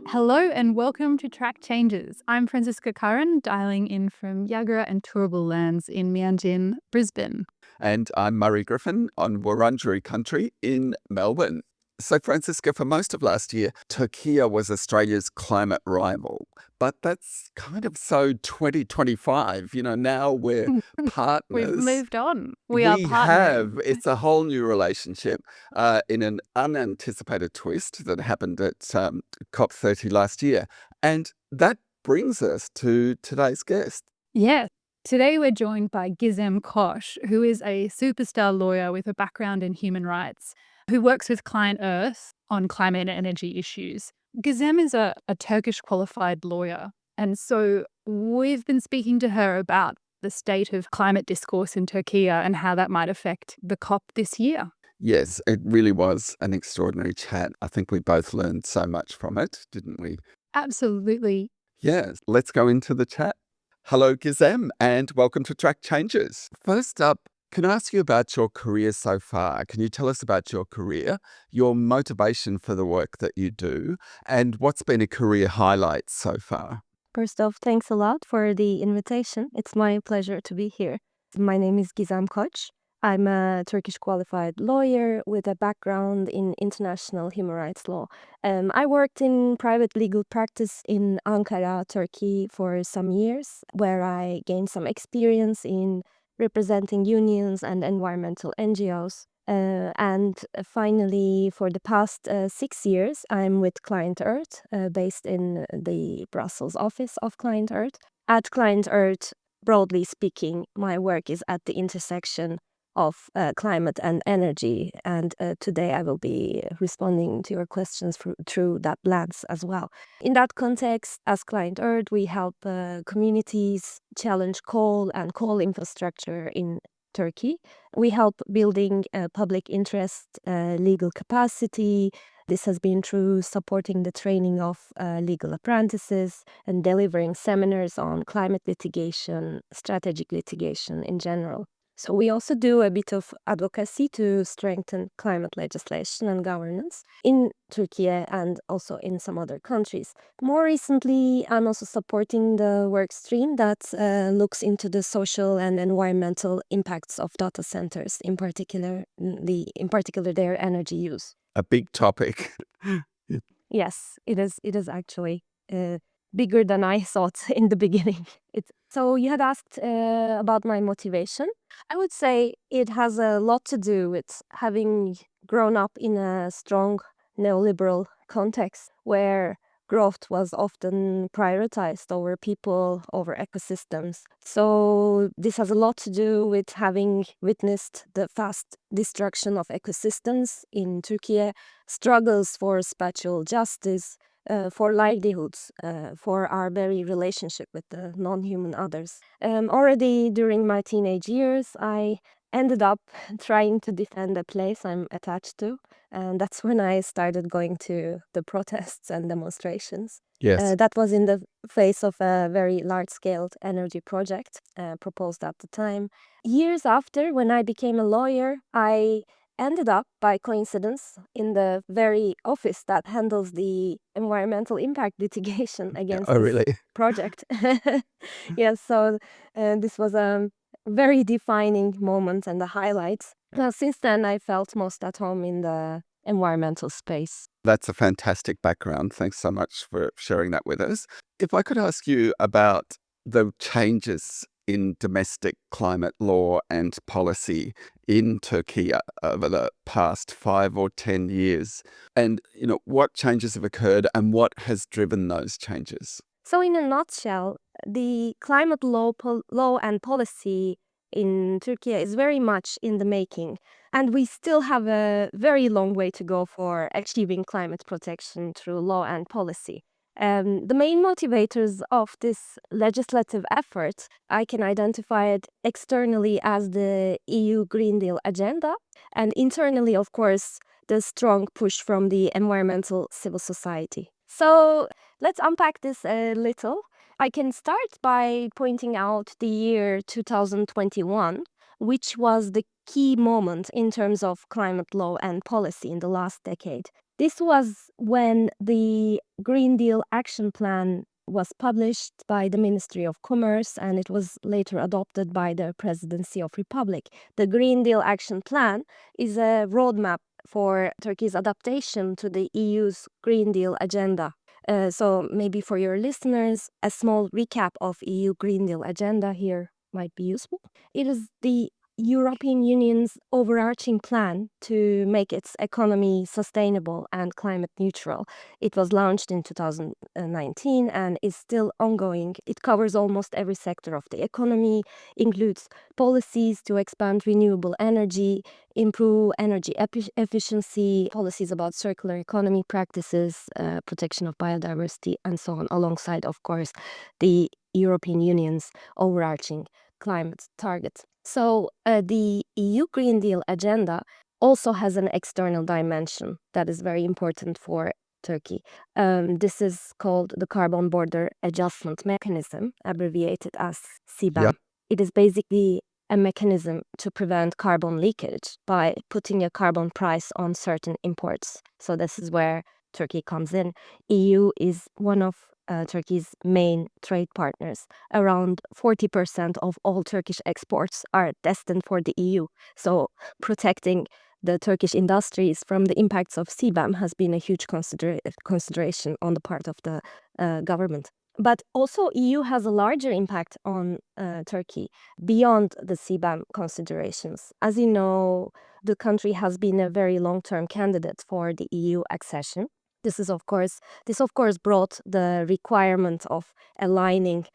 Hello and welcome to Track Changes. I'm Francisca Curran, dialing in from Yagara and Turrbal lands in Mianjin, Brisbane. And I'm Murray Griffin on Wurundjeri country in Melbourne. So, Francisca, for most of last year, Türkiye was Australia's climate rival. But that's kind of so 2025. Now we're We've partners. moved on. We are We have. partnering. It's a whole new relationship in an unanticipated twist that happened at COP30 last year. And that brings us to today's guest. Yes. Today we're joined by Gizem Kosh, who is a superstar lawyer with a background in human rights, who works with ClientEarth's on climate and energy issues. Gizem is a Turkish qualified lawyer, and so we've been speaking to her about the state of climate discourse in Türkiye and how that might affect the COP this year. Yes, it really was an extraordinary chat. I think we both learned so much from it, didn't we? Absolutely. Yes, let's go into the chat. Hello, Gizem, and welcome to Track Changes. First up, can I ask you about your career so far? Can you tell us about your career, your motivation for the work that you do, and what's been a career highlight so far? First off, thanks a lot for the invitation. It's my pleasure to be here. My name is Gizem Koç. I'm a Turkish qualified lawyer with a background in international human rights law. I worked in private legal practice in Ankara, Turkey for some years, where I gained some experience in representing unions and environmental NGOs. And finally, for the past 6 years, I'm with ClientEarth, based in the Brussels office of ClientEarth. At ClientEarth, broadly speaking, my work is at the intersection of climate and energy. And today I will be responding to your questions through that lens as well. In that context, as ClientEarth, we help communities challenge coal and coal infrastructure in Turkey. We help building public interest, legal capacity. This has been through supporting the training of legal apprentices and delivering seminars on climate litigation, strategic litigation in general. So we also do a bit of advocacy to strengthen climate legislation and governance in Turkey and also in some other countries. More recently, I'm also supporting the work stream that looks into the social and environmental impacts of data centers, in particular their energy use. A big topic. Yes, it is actually bigger than I thought in the beginning. So you had asked about my motivation. I would say it has a lot to do with having grown up in a strong neoliberal context where growth was often prioritized over people, over ecosystems. So this has a lot to do with having witnessed the fast destruction of ecosystems in Turkey, struggles for spatial justice, for livelihoods, for our very relationship with the non-human others. Already during my teenage years, I ended up trying to defend a place I'm attached to. And that's when I started going to the protests and demonstrations. Yes. That was in the face of a very large-scale energy project proposed at the time. Years after, when I became a lawyer, I ended up, by coincidence, in the very office that handles the environmental impact litigation against Oh, this really? project. Yes, so this was a very defining moment and the highlights. Since then, I felt most at home in the environmental space. That's a fantastic background. Thanks so much for sharing that with us. If I could ask you about the changes in domestic climate law and policy in Turkey over the past 5 or 10 years, and what changes have occurred and what has driven those changes? So in a nutshell, the climate law and policy in Turkey is very much in the making. And we still have a very long way to go for achieving climate protection through law and policy. The main motivators of this legislative effort, I can identify it externally as the EU Green Deal agenda, and internally, of course, the strong push from the environmental civil society. So let's unpack this a little. I can start by pointing out the year 2021, which was the key moment in terms of climate law and policy in the last decade. This was when the Green Deal Action Plan was published by the Ministry of Commerce, and it was later adopted by the Presidency of Republic. The Green Deal Action Plan is a roadmap for Turkey's adaptation to the EU's Green Deal agenda. So maybe for your listeners, a small recap of EU Green Deal agenda here might be useful. It is the European Union's overarching plan to make its economy sustainable and climate neutral. It was launched in 2019 and is still ongoing. It covers almost every sector of the economy, includes policies to expand renewable energy, improve energy efficiency, policies about circular economy practices, protection of biodiversity, and so on, alongside, of course, the European Union's overarching climate targets. So the EU Green Deal agenda also has an external dimension that is very important for Turkey. This is called the Carbon Border Adjustment Mechanism, abbreviated as Yeah. CBAM. It is basically a mechanism to prevent carbon leakage by putting a carbon price on certain imports. So this is where Turkey comes in. EU is one of Turkey's main trade partners. Around 40% of all Turkish exports are destined for the EU. So protecting the Turkish industries from the impacts of CBAM has been a huge consideration on the part of the government. But also EU has a larger impact on Turkey beyond the CBAM considerations. As you know, the country has been a very long-term candidate for the EU accession. This of course brought the requirement of aligning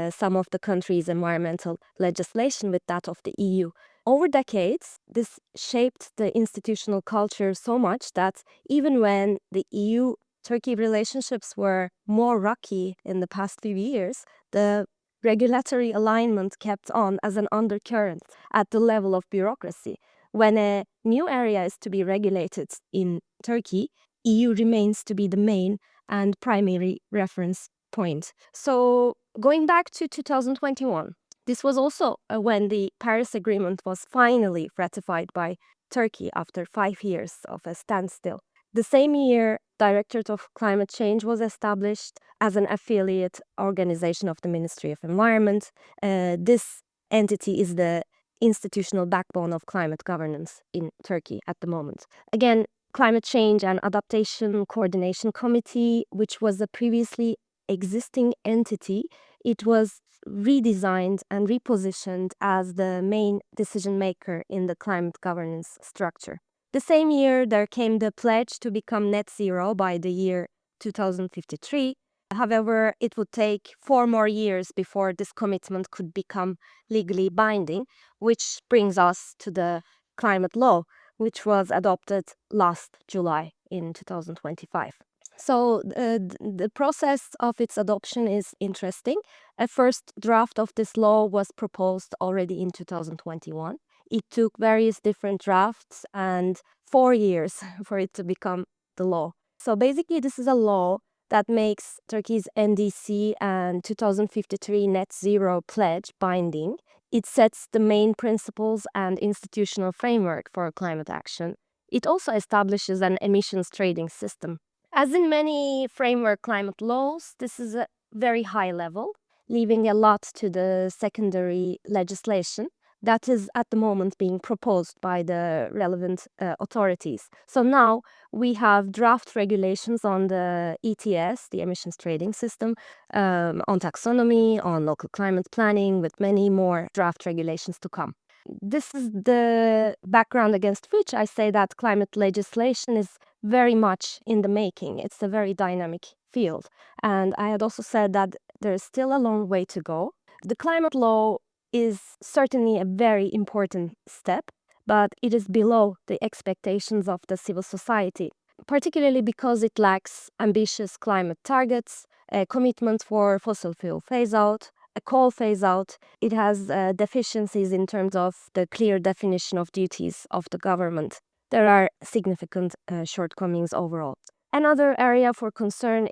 some of the country's environmental legislation with that of the EU. Over decades, this shaped the institutional culture so much that even when the EU-Turkey relationships were more rocky in the past few years, the regulatory alignment kept on as an undercurrent at the level of bureaucracy. When a new area is to be regulated in Turkey, EU remains to be the main and primary reference point. So going back to 2021, this was also when the Paris Agreement was finally ratified by Turkey after 5 years of a standstill. The same year, Directorate of Climate Change was established as an affiliate organization of the Ministry of Environment. This entity is the institutional backbone of climate governance in Turkey at the moment. Again, Climate Change and Adaptation Coordination Committee, which was a previously existing entity, it was redesigned and repositioned as the main decision maker in the climate governance structure. The same year, there came the pledge to become net zero by the year 2053. However, it would take 4 more years before this commitment could become legally binding, which brings us to the climate law, which was adopted last July in 2025. So the process of its adoption is interesting. A first draft of this law was proposed already in 2021. It took various different drafts and 4 years for it to become the law. So basically, this is a law that makes Turkey's NDC and 2053 net zero pledge binding. It sets the main principles and institutional framework for climate action. It also establishes an emissions trading system. As in many framework climate laws, this is a very high level, leaving a lot to the secondary legislation that is at the moment being proposed by the relevant authorities. So now we have draft regulations on the ETS, the emissions trading system, on taxonomy, on local climate planning, with many more draft regulations to come. This is the background against which I say that climate legislation is very much in the making. It's a very dynamic field. And I had also said that there is still a long way to go. The climate law is certainly a very important step, but it is below the expectations of the civil society, particularly because it lacks ambitious climate targets, a commitment for fossil fuel phase-out, a coal phase-out. It has deficiencies in terms of the clear definition of duties of the government. There are significant shortcomings overall. Another area for concern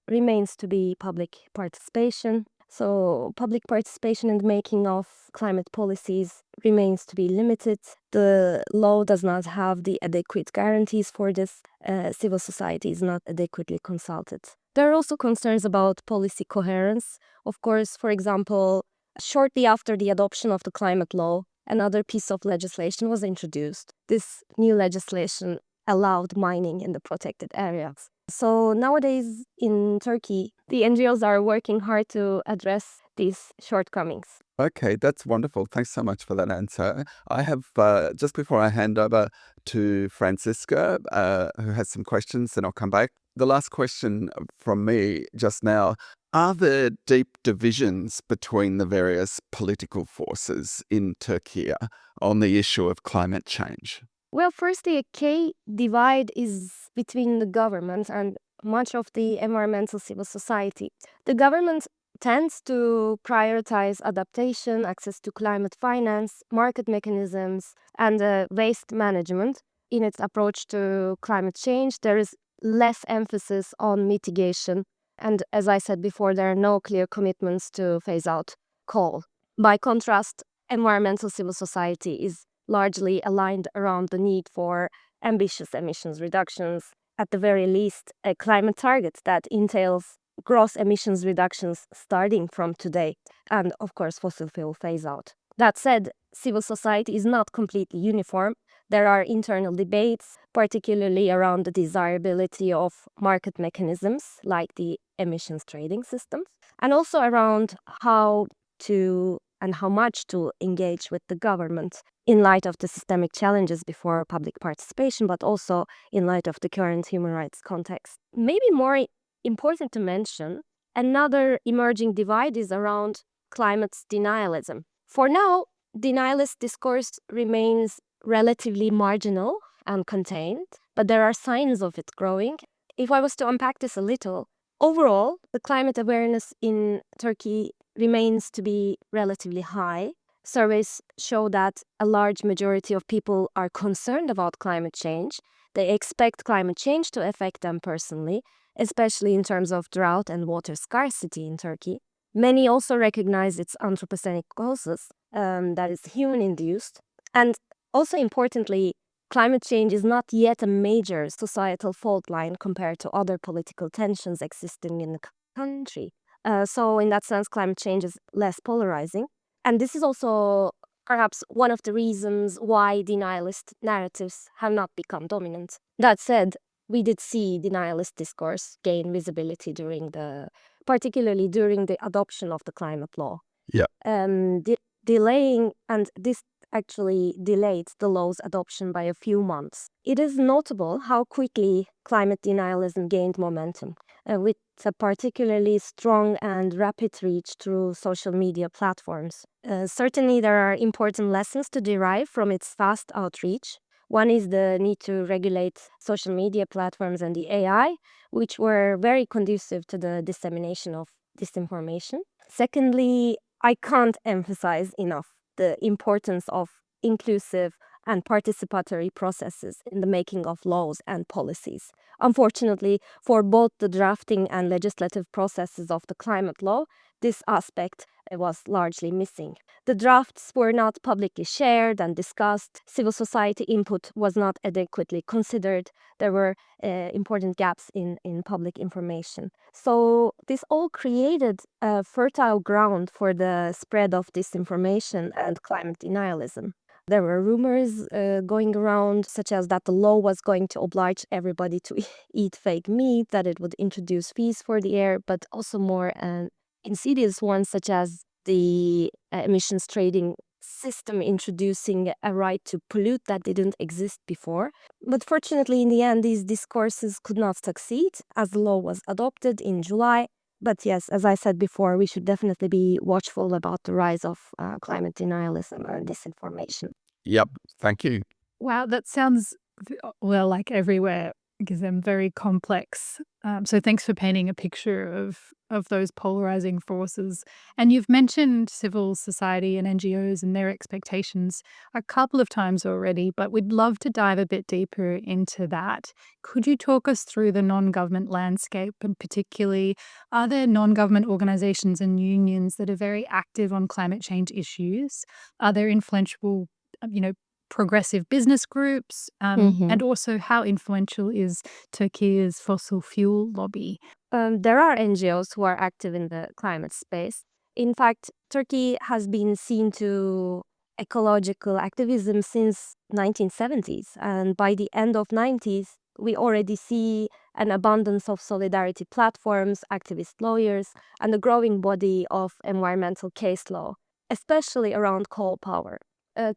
remains to be public participation. So public participation in the making of climate policies remains to be limited. The law does not have the adequate guarantees for this. Civil society is not adequately consulted. There are also concerns about policy coherence. Of course, for example, shortly after the adoption of the climate law, another piece of legislation was introduced. This new legislation allowed mining in the protected areas. So nowadays in Turkey, the NGOs are working hard to address these shortcomings. Okay, that's wonderful. Thanks so much for that answer. I have, just before I hand over to Francisca, who has some questions, and I'll come back. The last question from me just now: are there deep divisions between the various political forces in Turkey on the issue of climate change? Well, firstly, a key divide is between the government and much of the environmental civil society. The government tends to prioritize adaptation, access to climate finance, market mechanisms, and waste management. In its approach to climate change, there is less emphasis on mitigation. And as I said before, there are no clear commitments to phase out coal. By contrast, environmental civil society is largely aligned around the need for ambitious emissions reductions, at the very least, a climate target that entails gross emissions reductions starting from today, and of course, fossil fuel phase out. That said, civil society is not completely uniform. There are internal debates, particularly around the desirability of market mechanisms like the emissions trading systems, and also around how to and how much to engage with the government in light of the systemic challenges before public participation, but also in light of the current human rights context. Maybe more important to mention, another emerging divide is around climate denialism. For now, denialist discourse remains relatively marginal and contained, but there are signs of it growing. If I was to unpack this a little, overall, the climate awareness in Turkey remains to be relatively high. Surveys show that a large majority of people are concerned about climate change. They expect climate change to affect them personally, especially in terms of drought and water scarcity in Turkey. Many also recognize its anthropogenic causes, that is human-induced. And also importantly, climate change is not yet a major societal fault line compared to other political tensions existing in the country. So in that sense, climate change is less polarizing. And this is also perhaps one of the reasons why denialist narratives have not become dominant. That said, we did see denialist discourse gain visibility particularly during the adoption of the climate law. Yeah. Delaying, and this actually delayed the law's adoption by a few months. It is notable how quickly climate denialism gained momentum, with a particularly strong and rapid reach through social media platforms. Certainly, there are important lessons to derive from its fast outreach. One is the need to regulate social media platforms and the AI, which were very conducive to the dissemination of disinformation. Secondly, I can't emphasize enough the importance of inclusive and participatory processes in the making of laws and policies. Unfortunately, for both the drafting and legislative processes of the climate law, this aspect was largely missing. The drafts were not publicly shared and discussed. Civil society input was not adequately considered. There were important gaps in public information. So this all created a fertile ground for the spread of disinformation and climate denialism. There were rumors going around, such as that the law was going to oblige everybody to eat fake meat, that it would introduce fees for the air, but also more insidious ones, such as the emissions trading system introducing a right to pollute that didn't exist before. But fortunately, in the end, these discourses could not succeed as the law was adopted in July. But yes, as I said before, we should definitely be watchful about the rise of climate denialism and disinformation. Yep. Thank you. Wow, that sounds, well, like everywhere Gizem, very complex. So thanks for painting a picture of those polarizing forces. And you've mentioned civil society and NGOs and their expectations a couple of times already, but we'd love to dive a bit deeper into that. Could you talk us through the non-government landscape, and particularly, are there non-government organizations and unions that are very active on climate change issues? Are there influential, progressive business groups? Mhm. And also, how influential is Turkey's fossil fuel lobby? There are NGOs who are active in the climate space. In fact, Turkey has been seen to ecological activism since 1970s, and by the end of 90s, we already see an abundance of solidarity platforms, activist lawyers, and a growing body of environmental case law, especially around coal power.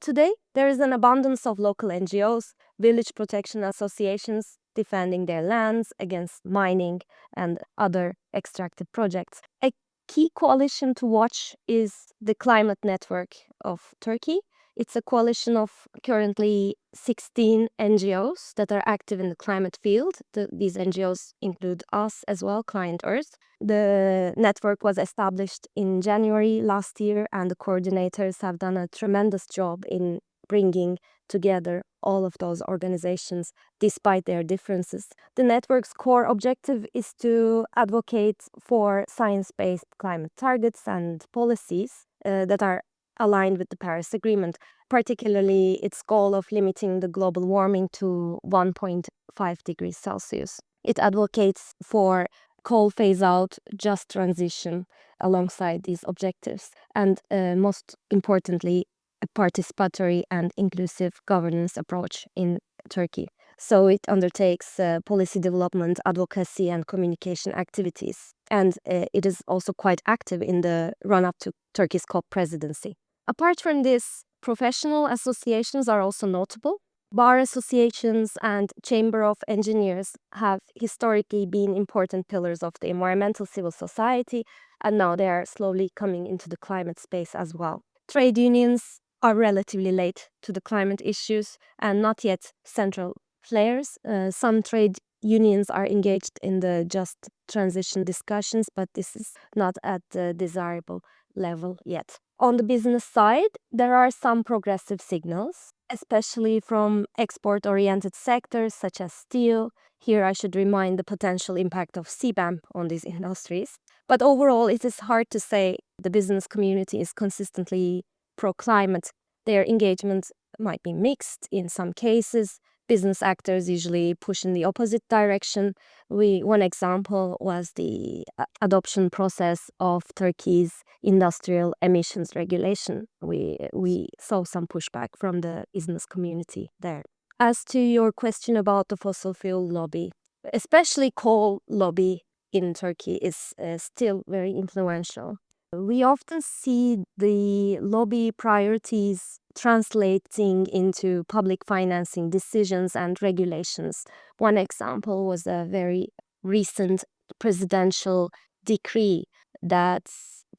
Today, there is an abundance of local NGOs, village protection associations defending their lands against mining and other extractive projects. A key coalition to watch is the Climate Network of Turkey. It's a coalition of currently 16 NGOs that are active in the climate field. These NGOs include us as well, ClientEarth's. The network was established in January last year, and the coordinators have done a tremendous job in bringing together all of those organizations despite their differences. The network's core objective is to advocate for science-based climate targets and policies that are aligned with the Paris Agreement, particularly its goal of limiting the global warming to 1.5 degrees Celsius. It advocates for coal phase out, just transition alongside these objectives, and most importantly, a participatory and inclusive governance approach in Turkey. So it undertakes policy development, advocacy, and communication activities. And it is also quite active in the run up to Turkey's COP presidency. Apart from this, professional associations are also notable. Bar associations and Chamber of Engineers have historically been important pillars of the environmental civil society, and now they are slowly coming into the climate space as well. Trade unions are relatively late to the climate issues and not yet central players. Some trade unions are engaged in the just transition discussions, but this is not at the desirable level yet. On the business side, there are some progressive signals, especially from export-oriented sectors such as steel. Here I should remind the potential impact of CBAM on these industries. But overall, it is hard to say the business community is consistently pro-climate. Their engagement might be mixed in some cases. Business actors usually push in the opposite direction. One example was the adoption process of Turkey's industrial emissions regulation. We saw some pushback from the business community there. As to your question about the fossil fuel lobby, especially coal lobby in Turkey is still very influential. We often see the lobby priorities translating into public financing decisions and regulations. One example was a very recent presidential decree that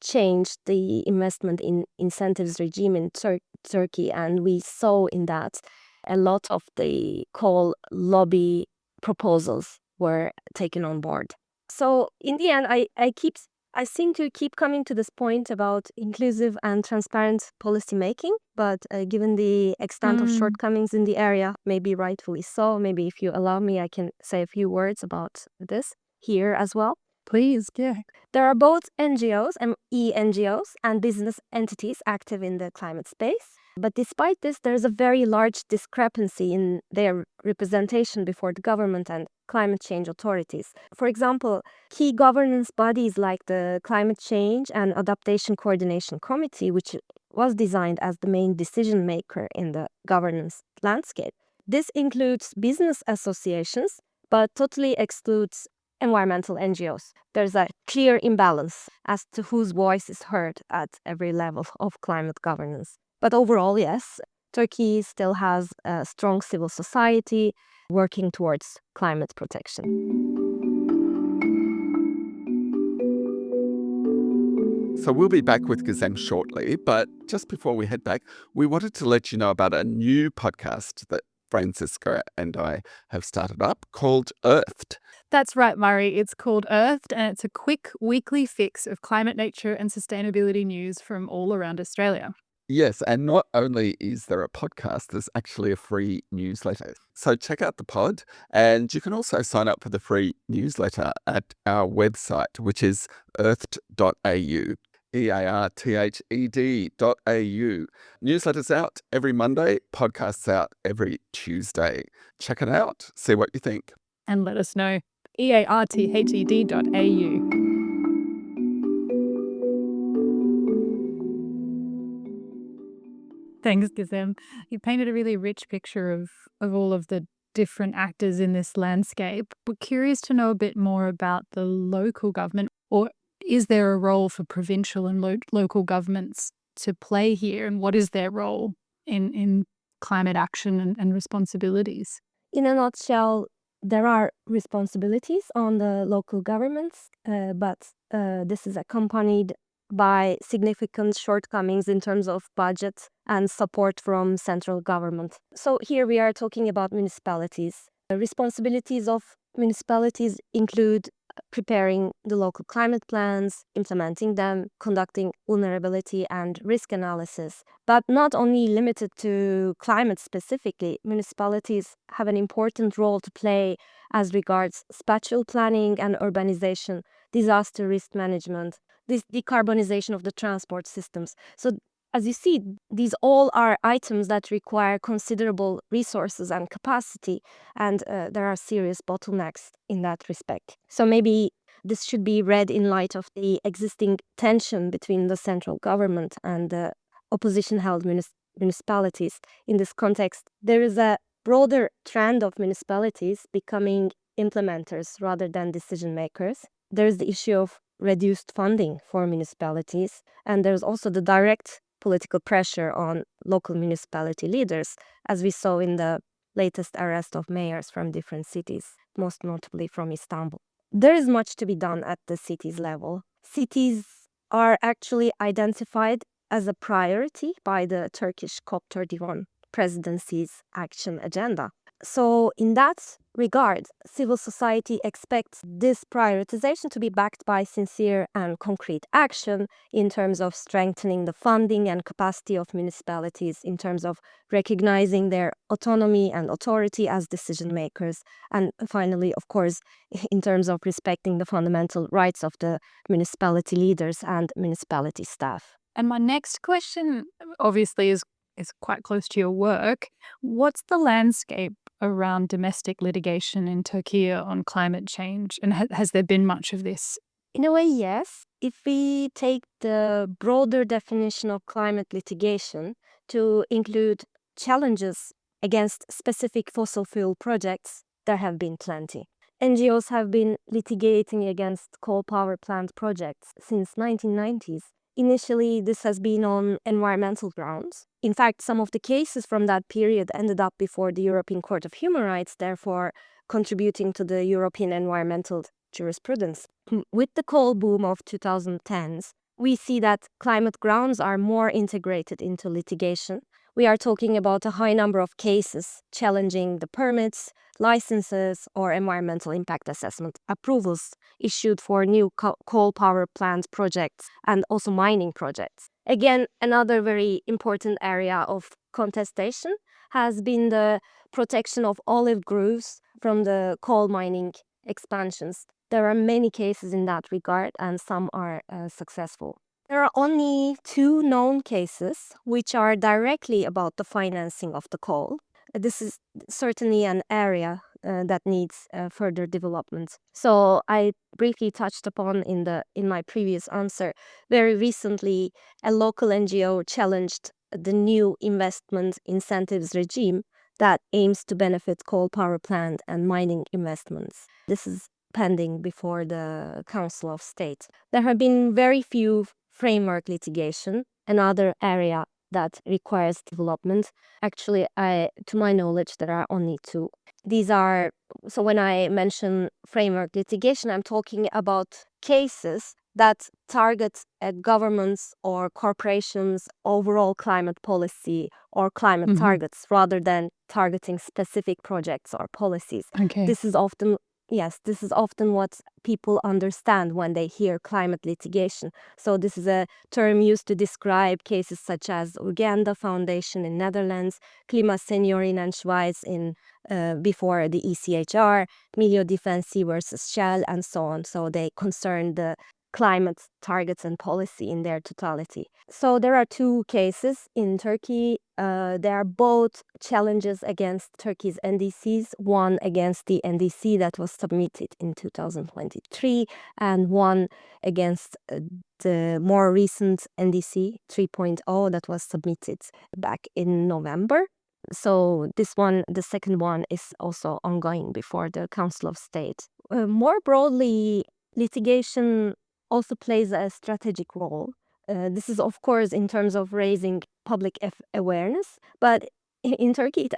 changed the investment in incentives regime in Turkey, and we saw in that a lot of the coal lobby proposals were taken on board. So in the end, I seem to keep coming to this point about inclusive and transparent policy making, but given the extent of shortcomings in the area, maybe rightfully so, maybe if you allow me, I can say a few words about this here as well. Please, yeah. There are both NGOs and e-NGOs and business entities active in the climate space. But despite this, there is a very large discrepancy in their representation before the government and climate change authorities. For example, key governance bodies like the Climate Change and Adaptation Coordination Committee, which was designed as the main decision maker in the governance landscape. This includes business associations, but totally excludes environmental NGOs. There's a clear imbalance as to whose voice is heard at every level of climate governance. But overall, yes, Turkey still has a strong civil society working towards climate protection. So we'll be back with Gizem shortly, but just before we head back, we wanted to let you know about a new podcast that Francisco and I have started up called Earthed. That's right, Murray. It's called Earthed, and it's a quick weekly fix of climate, nature, and sustainability news from all around Australia. Yes, and not only is there a podcast, there's actually a free newsletter. So check out the pod, and you can also sign up for the free newsletter at our website, which is earthed.au. EARTHED.au. Newsletters out every Monday, podcasts out every Tuesday. Check it out, see what you think. And let us know. EARTHED.au. Thanks, Gizem. You painted a really rich picture of all of the different actors in this landscape. We're curious to know a bit more about the local government, or is there a role for provincial and local governments to play here, and what is their role in climate action and responsibilities? In a nutshell, there are responsibilities on the local governments, but this is accompanied by significant shortcomings in terms of budget and support from central government. So here we are talking about municipalities. The responsibilities of municipalities include preparing the local climate plans, implementing them, conducting vulnerability and risk analysis. But not only limited to climate specifically, municipalities have an important role to play as regards spatial planning and urbanization, disaster risk management, this decarbonization of the transport systems. So as you see, these all are items that require considerable resources and capacity, and there are serious bottlenecks in that respect. So maybe this should be read in light of the existing tension between the central government and the opposition-held municipalities. In this context, there is a broader trend of municipalities becoming implementers rather than decision makers. There's the issue of reduced funding for municipalities, and there's also the direct political pressure on local municipality leaders, as we saw in the latest arrest of mayors from different cities, most notably from Istanbul. There is much to be done at the cities level. Cities are actually identified as a priority by the Turkish COP31 presidency's action agenda. So in that regard, civil society expects this prioritization to be backed by sincere and concrete action in terms of strengthening the funding and capacity of municipalities, in terms of recognizing their autonomy and authority as decision makers, and finally, of course, in terms of respecting the fundamental rights of the municipality leaders and municipality staff. And my next question obviously is quite close to your work. What's the landscape around domestic litigation in Türkiye on climate change? And has there been much of this? In a way, yes. If we take the broader definition of climate litigation to include challenges against specific fossil fuel projects, there have been plenty. NGOs have been litigating against coal power plant projects since 1990s. Initially, this has been on environmental grounds. In fact, some of the cases from that period ended up before the European Court of Human Rights, therefore contributing to the European environmental jurisprudence. With the coal boom of 2010s, we see that climate grounds are more integrated into litigation. We are talking about a high number of cases challenging the permits, licenses, or environmental impact assessment approvals issued for new coal power plant projects and also mining projects. Again, another very important area of contestation has been the protection of olive groves from the coal mining expansions. There are many cases in that regard, and some are successful. There are only 2 known cases which are directly about the financing of the coal. This is certainly an area that needs further development. So I briefly touched upon in my previous answer. Very recently, a local NGO challenged the new investment incentives regime that aims to benefit coal power plant and mining investments. This is pending before the Council of State. There have been very few framework litigation, another area that requires development. Actually, to my knowledge, there are only 2. These are, so when I mention framework litigation, I'm talking about cases that target governments or corporations' overall climate policy or climate targets rather than targeting specific projects or policies. Okay. This is often this is often what people understand when they hear climate litigation. So this is a term used to describe cases such as Uganda Foundation in Netherlands, Klimaseniorin and Schweiz in before the ECHR, Milio Difensi versus Shell, and so on. So they concern the climate targets and policy in their totality. So there are two cases in Turkey. They are both challenges against Turkey's NDCs, one against the NDC that was submitted in 2023 and one against the more recent NDC 3.0 that was submitted back in November. So this one, the second one, is also ongoing before the Council of State. More broadly, litigation also plays a strategic role. This is, of course, in terms of raising public awareness, but in Turkey, it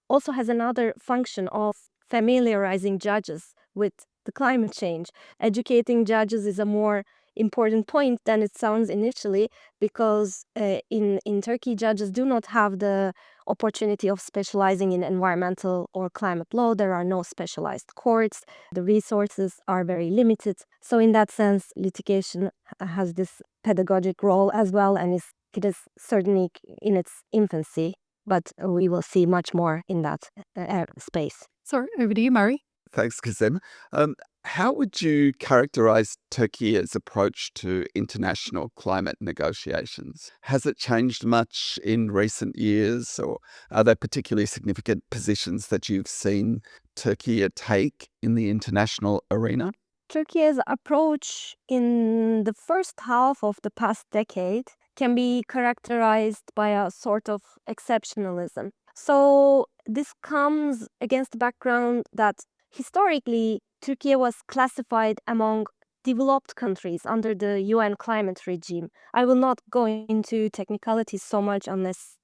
also has another function of familiarizing judges with the climate change. Educating judges is a more important point than it sounds initially, because in Turkey, judges do not have the opportunity of specializing in environmental or climate law. There are no specialized courts. The resources are very limited. So in that sense, litigation has this pedagogic role as well, and it is certainly in its infancy, but we will see much more in that space. So over to you, Murray. Thanks, Gizem. How would you characterize Turkey's approach to international climate negotiations? Has it changed much in recent years, or are there particularly significant positions that you've seen Turkey take in the international arena? Turkey's approach in the first half of the past decade can be characterized by a sort of exceptionalism. So this comes against the background that historically Turkey was classified among developed countries under the UN climate regime. I will not go into technicalities so much unless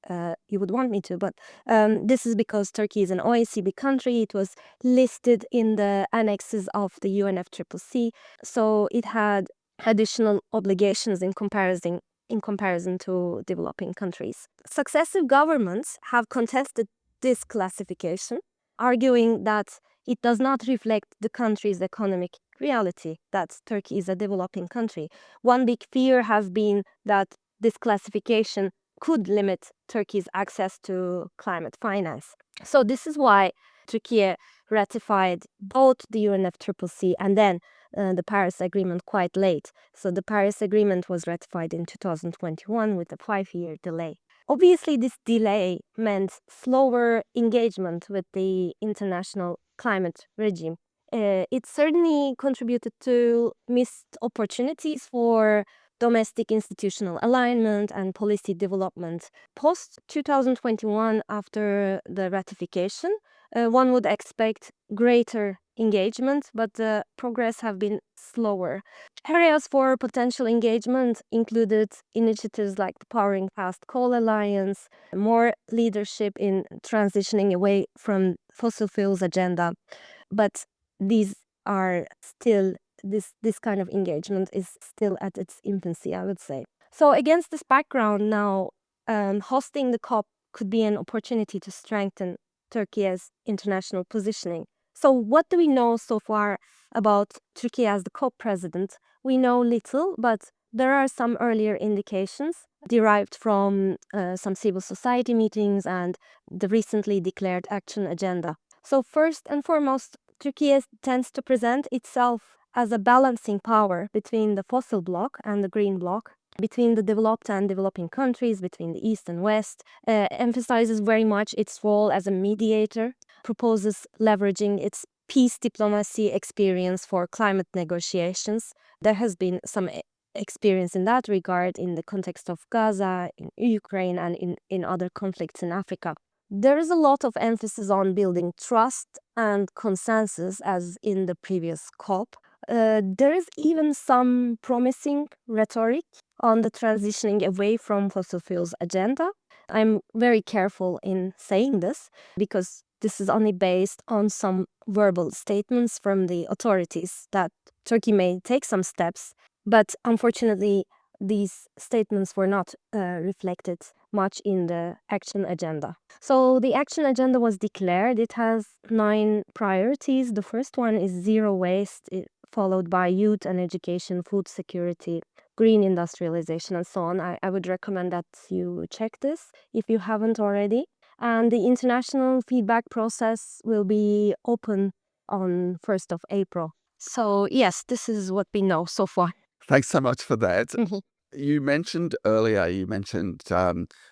you would want me to, but this is because Turkey is an OECD country. It was listed in the annexes of the UNFCCC, so it had additional obligations in comparison to developing countries. Successive governments have contested this classification, arguing that it does not reflect the country's economic reality, that Turkey is a developing country. One big fear has been that this classification could limit Turkey's access to climate finance. So this is why Turkey ratified both the UNFCCC and then the Paris Agreement quite late. So the Paris Agreement was ratified in 2021 with a 5-year delay. Obviously, this delay meant slower engagement with the international climate regime. It certainly contributed to missed opportunities for domestic institutional alignment and policy development. Post 2021, after the ratification, one would expect greater engagement, but the progress have been slower. Areas for potential engagement included initiatives like the Powering Past Coal Alliance, more leadership in transitioning away from fossil fuels agenda. But these are still, this kind of engagement is still at its infancy, I would say. So against this background now, hosting the COP could be an opportunity to strengthen Turkey's international positioning. So what do we know so far about Turkey as the COP president? We know little, but there are some earlier indications derived from some civil society meetings and the recently declared action agenda. So first and foremost, Turkey tends to present itself as a balancing power between the fossil bloc and the green bloc, between the developed and developing countries, between the East and West, emphasizes very much its role as a mediator, proposes leveraging its peace diplomacy experience for climate negotiations. There has been some experience in that regard in the context of Gaza, in Ukraine, and in other conflicts in Africa. There is a lot of emphasis on building trust and consensus, as in the previous COP. There is even some promising rhetoric on the transitioning away from fossil fuels agenda. I'm very careful in saying this because this is only based on some verbal statements from the authorities that Turkey may take some steps, But unfortunately, these statements were not reflected much in the action agenda. So the action agenda was declared. It has 9 priorities. The first one is zero waste, followed by youth and education, food security, green industrialization, and so on. I would recommend that you check this if you haven't already. And the international feedback process will be open on 1st of April. So yes, this is what we know so far. Thanks so much for that. Mhm. You mentioned earlier,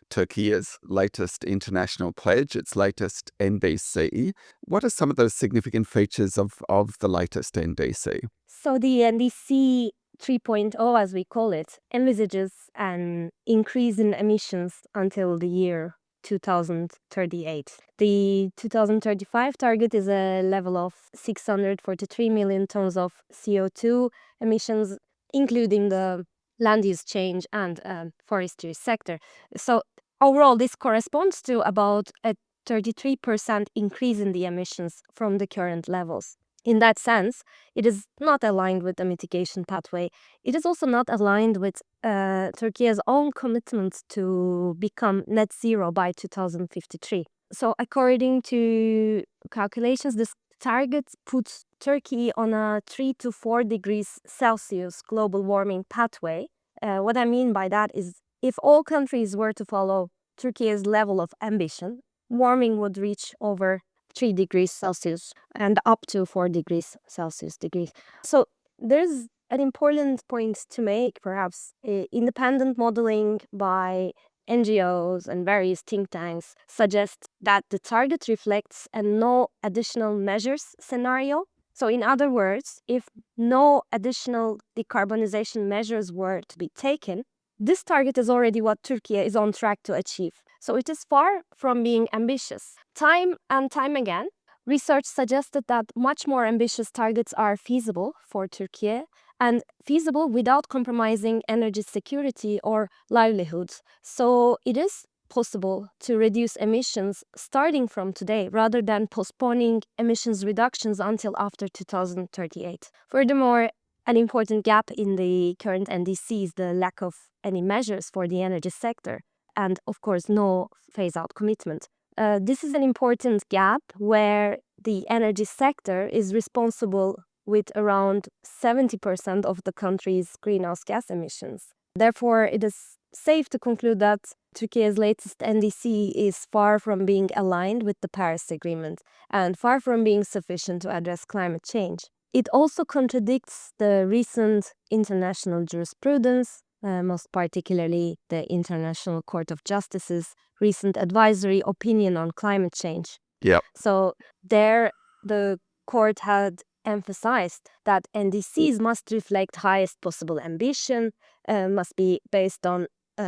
Türkiye's latest international pledge, its latest NDC. What are some of those significant features of the latest NDC? So the NDC 3.0, as we call it, envisages an increase in emissions until the year 2038. The 2035 target is a level of 643 million tons of CO2 emissions, including the land use change and forestry sector. So overall, this corresponds to about a 33% increase in the emissions from the current levels. In that sense, it is not aligned with the mitigation pathway. It is also not aligned with Turkey's own commitment to become net zero by 2053. So according to calculations, this target puts Turkey on a 3 to 4 degrees Celsius global warming pathway. What I mean by that is if all countries were to follow Turkey's level of ambition, warming would reach over 3 degrees Celsius and up to 4 degrees Celsius degrees. So there's an important point to make, perhaps. Independent modeling by NGOs and various think tanks suggests that the target reflects a no additional measures scenario. So in other words, if no additional decarbonization measures were to be taken, this target is already what Turkey is on track to achieve. So it is far from being ambitious. Time and time again, research suggested that much more ambitious targets are feasible for Turkey and feasible without compromising energy security or livelihoods. So it is possible to reduce emissions starting from today rather than postponing emissions reductions until after 2038. Furthermore, an important gap in the current NDC is the lack of any measures for the energy sector and, of course, no phase-out commitment. This is an important gap where the energy sector is responsible with around 70% of the country's greenhouse gas emissions. Therefore, it is safe to conclude that Turkey's latest NDC is far from being aligned with the Paris Agreement and far from being sufficient to address climate change. It also contradicts the recent international jurisprudence, most particularly the International Court of Justice's recent advisory opinion on climate change. Yep. So there, the court had emphasized that NDCs must reflect highest possible ambition, must be based on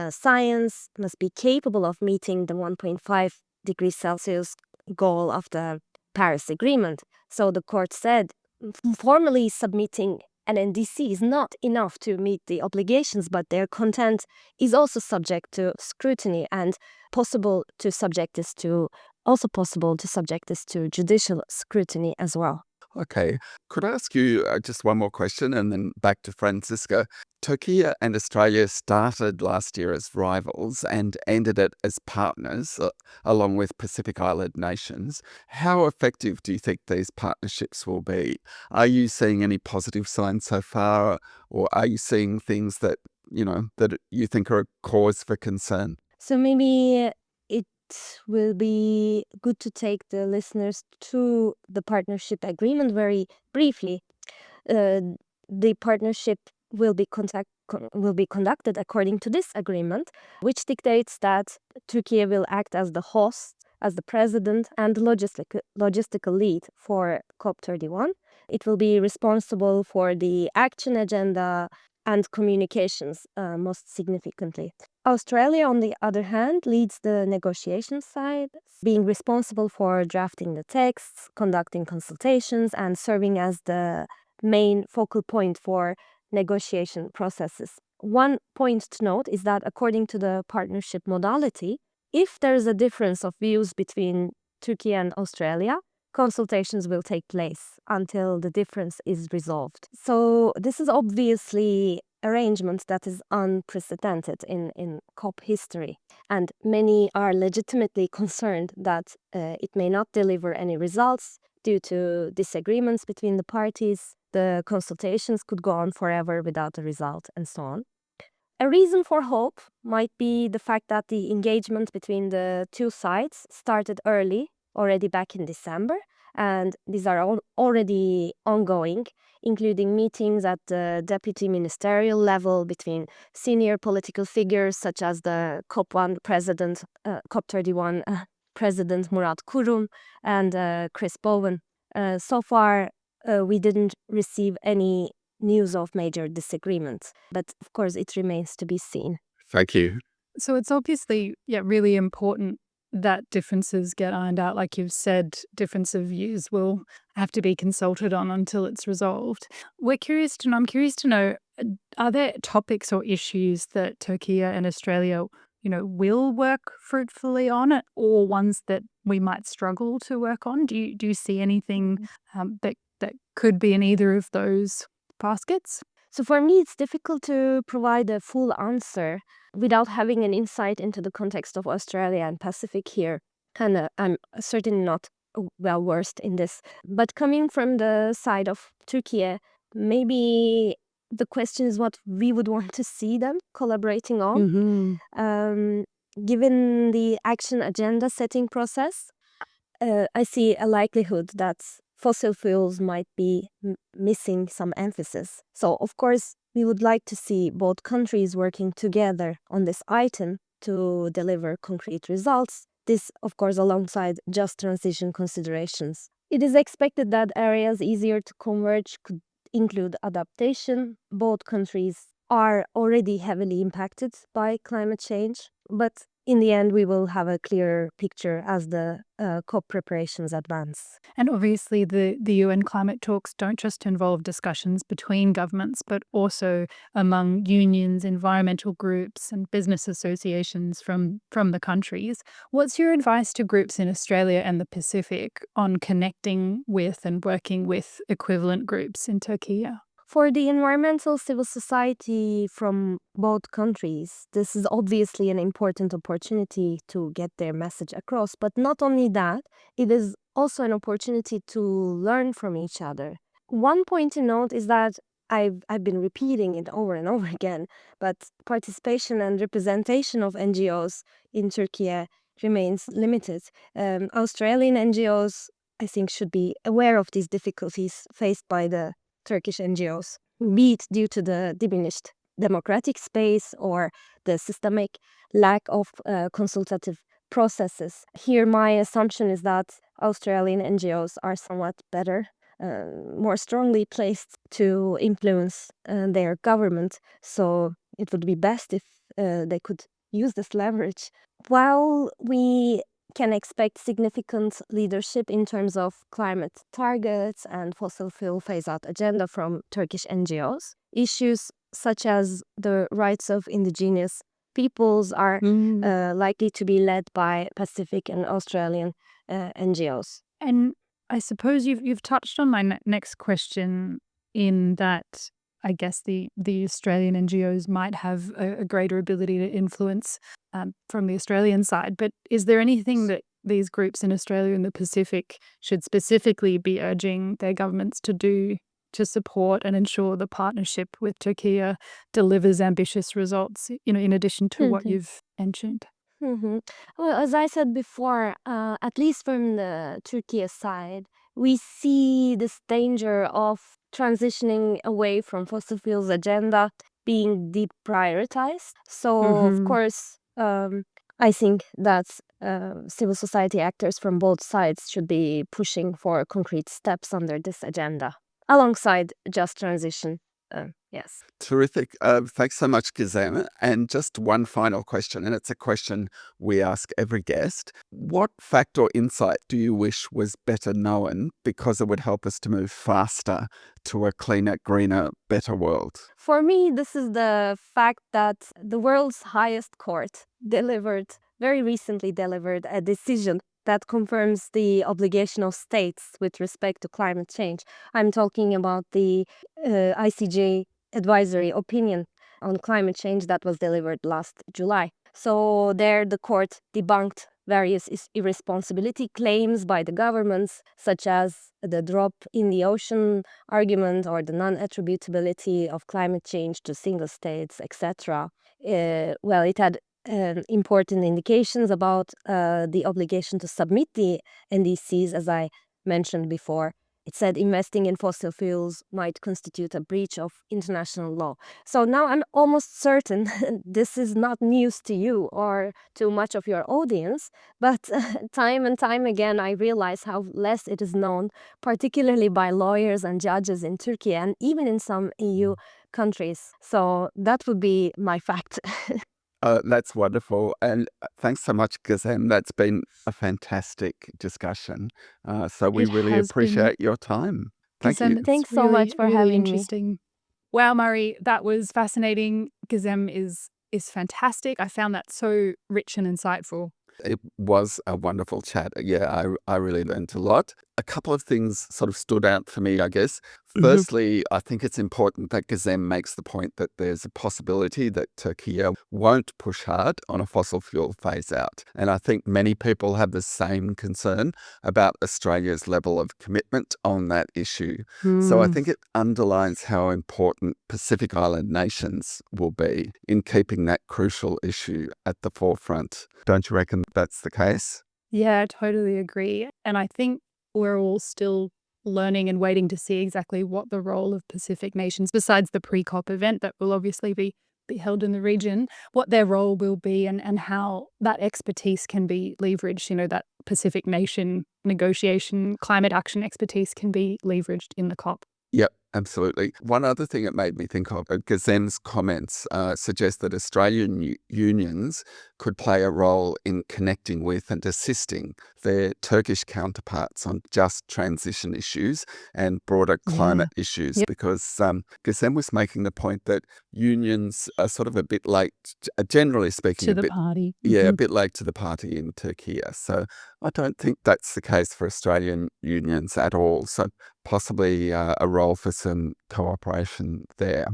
science, must be capable of meeting the 1.5 degrees Celsius goal of the Paris Agreement. So the court said formally submitting an NDC is not enough to meet the obligations, but their content is also subject to scrutiny and possible to subject this to judicial scrutiny as well. Okay. Could I ask you just one more question and then back to Francisca? Turkey and Australia started last year as rivals and ended it as partners, along with Pacific Island nations. How effective do you think these partnerships will be? Are you seeing any positive signs so far, or are you seeing things that you think are a cause for concern? So maybe it will be good to take the listeners to the partnership agreement very briefly. The partnership will be conducted according to this agreement, which dictates that Turkey will act as the host, as the president, and the logistical lead for COP31. It will be responsible for the action agenda and communications, most significantly. Australia, on the other hand, leads the negotiation side, being responsible for drafting the texts, conducting consultations, and serving as the main focal point for negotiation processes. One point to note is that according to the partnership modality, if there is a difference of views between Turkey and Australia, consultations will take place until the difference is resolved. So this is obviously arrangement that is unprecedented in COP history. And many are legitimately concerned that it may not deliver any results due to disagreements between the parties. The consultations could go on forever without a result, and so on. A reason for hope might be the fact that the engagement between the two sides started early, already back in December, and these are already ongoing, including meetings at the deputy ministerial level between senior political figures such as the COP31 President Murat Kurum and Chris Bowen. So far, we didn't receive any news of major disagreements, but of course it remains to be seen. Thank you. So it's obviously, really important that differences get ironed out. Like you've said, difference of views will have to be consulted on until it's resolved. I'm curious to know, are there topics or issues that Turkey and Australia, will work fruitfully on, or ones that we might struggle to work on? Do you see anything that could be in either of those baskets? So for me, it's difficult to provide a full answer without having an insight into the context of Australia and Pacific here. And I'm certainly not well versed in this. But coming from the side of Turkey, maybe the question is what we would want to see them collaborating on. Given the action agenda setting process, I see a likelihood that fossil fuels might be missing some emphasis. So, of course, we would like to see both countries working together on this item to deliver concrete results. This, of course, alongside just transition considerations. It is expected that areas easier to converge could include adaptation. Both countries are already heavily impacted by climate change, but in the end, we will have a clearer picture as the COP preparations advance. And obviously, the UN climate talks don't just involve discussions between governments, but also among unions, environmental groups, and business associations from the countries. What's your advice to groups in Australia and the Pacific on connecting with and working with equivalent groups in Turkey? For the environmental civil society from both countries, this is obviously an important opportunity to get their message across. But not only that, it is also an opportunity to learn from each other. One point to note is that I've been repeating it over and over again, but participation and representation of NGOs in Turkey remains limited. Australian NGOs, I think, should be aware of these difficulties faced by the Turkish NGOs, be it due to the diminished democratic space or the systemic lack of consultative processes. Here, my assumption is that Australian NGOs are somewhat better, more strongly placed to influence their government. So it would be best if they could use this leverage. While we can expect significant leadership in terms of climate targets and fossil fuel phase-out agenda from Turkish NGOs, issues such as the rights of indigenous peoples are likely to be led by Pacific and Australian NGOs. And I suppose you've touched on my next question, in that I guess the Australian NGOs might have a greater ability to influence from the Australian side. But is there anything that these groups in Australia and the Pacific should specifically be urging their governments to do to support and ensure the partnership with Turkey delivers ambitious results, in addition to what you've mentioned? Well, as I said before, at least from the Turkey side, we see this danger of transitioning away from fossil fuels agenda being deprioritized. So, of course, I think that civil society actors from both sides should be pushing for concrete steps under this agenda, alongside just transition. Yes. Terrific. Thanks so much, Gizem. And just one final question, and it's a question we ask every guest. What fact or insight do you wish was better known because it would help us to move faster to a cleaner, greener, better world? For me, this is the fact that the world's highest court very recently delivered a decision that confirms the obligation of states with respect to climate change. I'm talking about the ICJ advisory opinion on climate change that was delivered last July. So there the court debunked various irresponsibility claims by the governments, such as the drop in the ocean argument or the non-attributability of climate change to single states, etc. Well, it had important indications about the obligation to submit the NDCs, as I mentioned before. It said investing in fossil fuels might constitute a breach of international law. So now I'm almost certain this is not news to you or to much of your audience, but time and time again I realize how less it is known, particularly by lawyers and judges in Turkey and even in some EU countries. So that would be my fact. That's wonderful. And thanks so much, Gizem. That's been a fantastic discussion. So we It really has been. appreciate your time. Thank you. Gizem, it's Thanks so much really, for really having me. interesting. Wow, Murray, that was fascinating. Gizem is fantastic. I found that so rich and insightful. It was a wonderful chat. Yeah, I really learned a lot. A couple of things sort of stood out for me, I guess. Firstly, I think it's important that Gizem makes the point that there's a possibility that Turkey won't push hard on a fossil fuel phase out. And I think many people have the same concern about Australia's level of commitment on that issue. So I think it underlines how important Pacific Island nations will be in keeping that crucial issue at the forefront. Don't you reckon that's the case? Yeah, I totally agree. And I think we're all still learning and waiting to see exactly what the role of Pacific nations, besides the pre-COP event that will obviously be held in the region, what their role will be and how that expertise can be leveraged. That Pacific nation negotiation, climate action expertise can be leveraged in the COP. Yep, absolutely. One other thing it made me think of, Gazem's comments suggest that Australian unions could play a role in connecting with and assisting their Turkish counterparts on just transition issues and broader climate issues, Yep. because Gazem was making the point that unions are sort of a bit late, generally speaking, To the party. a bit late to the party in Turkey. So I don't think that's the case for Australian unions at all. So possibly a role for some cooperation there.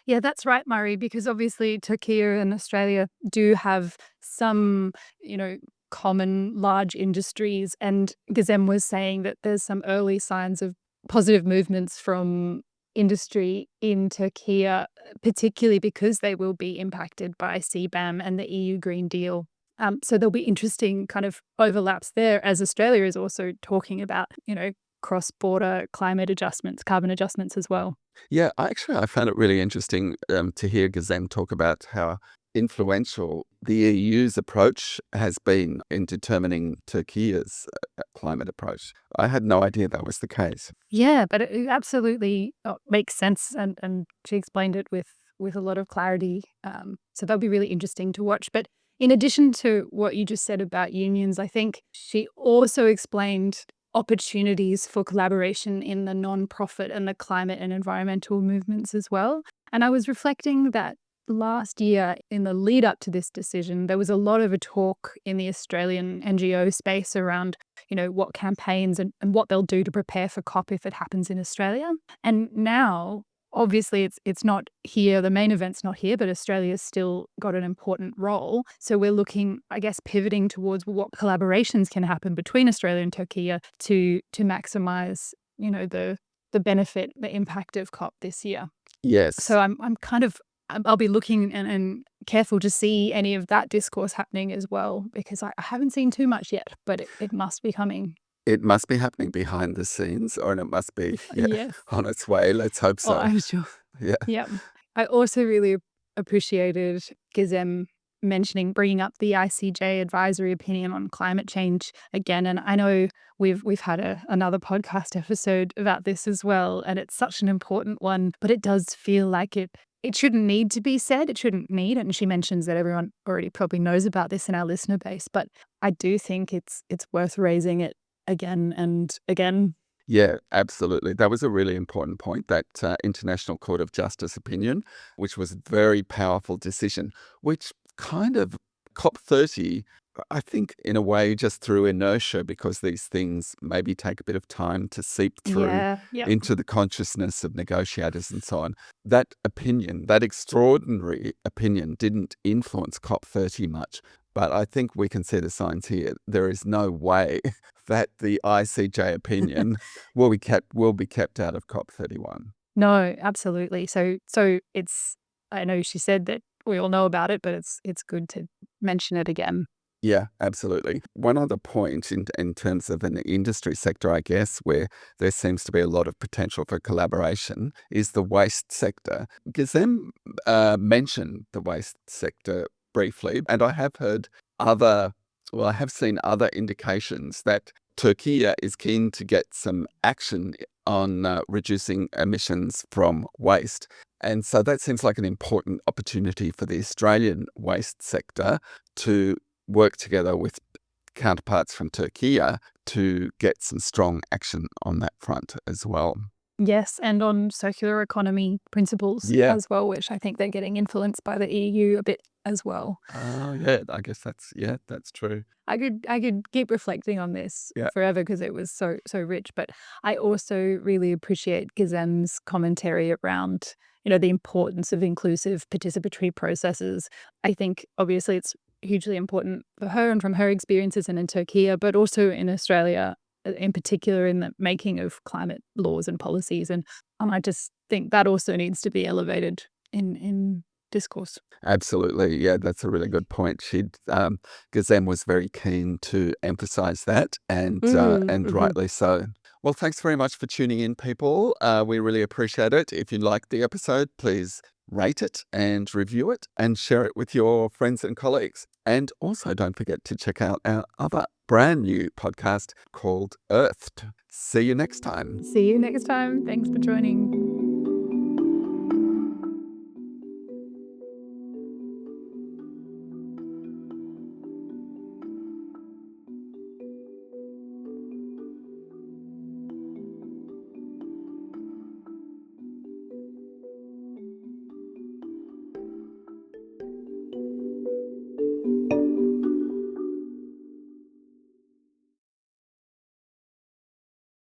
Yeah, that's right, Murray, because obviously Turkey and Australia do have some, common large industries. And Gizem was saying that there's some early signs of positive movements from industry in Turkey, particularly because they will be impacted by CBAM and the EU Green Deal. So there'll be interesting kind of overlaps there, as Australia is also talking about, cross-border climate adjustments, carbon adjustments as well. Yeah, I found it really interesting to hear Gazem talk about how influential the EU's approach has been in determining Turkey's climate approach. I had no idea that was the case. Yeah, but it absolutely makes sense, and she explained it with a lot of clarity. So that'll be really interesting to watch. But in addition to what you just said about unions, I think she also explained opportunities for collaboration in the non-profit and the climate and environmental movements as well. And I was reflecting that last year, in the lead up to this decision, there was a lot of a talk in the Australian NGO space around, what campaigns and what they'll do to prepare for COP if it happens in Australia. And now, obviously, it's not here, the main event's not here, but Australia's still got an important role. So we're looking, I guess, pivoting towards what collaborations can happen between Australia and Turkey to maximise, the benefit, the impact of COP this year. Yes. So I'm kind of, I'll be looking and careful to see any of that discourse happening as well, because I haven't seen too much yet, but it must be coming. It must be happening behind the scenes, or it must be Yes. on its way. Let's hope Oh, so. I'm sure. Yeah. Yep. I also really appreciated Gizem bringing up the ICJ advisory opinion on climate change again. And I know we've had another podcast episode about this as well, and it's such an important one, but it does feel like it shouldn't need to be said. It shouldn't need. And she mentions that everyone already probably knows about this in our listener base, but I do think it's worth raising it again and again. Yeah, absolutely. That was a really important point, that International Court of Justice opinion, which was a very powerful decision, which kind of COP30 I think in a way just through inertia, because these things maybe take a bit of time to seep through Yeah. Yep. into the consciousness of negotiators and so on. That opinion, that extraordinary opinion, didn't influence COP30 much. But I think we can see the signs here. There is no way that the ICJ opinion will be kept out of COP31. No, absolutely. So it's, I know she said that we all know about it, but it's good to mention it again. Yeah, absolutely. One other point in terms of an industry sector, I guess, where there seems to be a lot of potential for collaboration is the waste sector. Gizem mentioned the waste sector briefly, and I have heard I have seen other indications that Türkiye is keen to get some action on reducing emissions from waste. And so that seems like an important opportunity for the Australian waste sector to work together with counterparts from Türkiye to get some strong action on that front as well. Yes, and on circular economy principles Yeah. as well, which I think they're getting influenced by the EU a bit as well. Oh, yeah. I guess that's true. I could keep reflecting on this Yeah. forever because it was so rich, but I also really appreciate Gizem's commentary around, the importance of inclusive participatory processes. I think obviously it's hugely important for her and from her experiences and in Turkey, but also in Australia, in particular in the making of climate laws and policies. And I just think that also needs to be elevated in discourse. Absolutely. Yeah, that's a really good point. Gazem was very keen to emphasize that, and Mhm. rightly so. Well, thanks very much for tuning in, people. We really appreciate it. If you liked the episode, please rate it and review it and share it with your friends and colleagues. And also don't forget to check out our other brand new podcast called Earthed. See you next time. See you next time. Thanks for joining.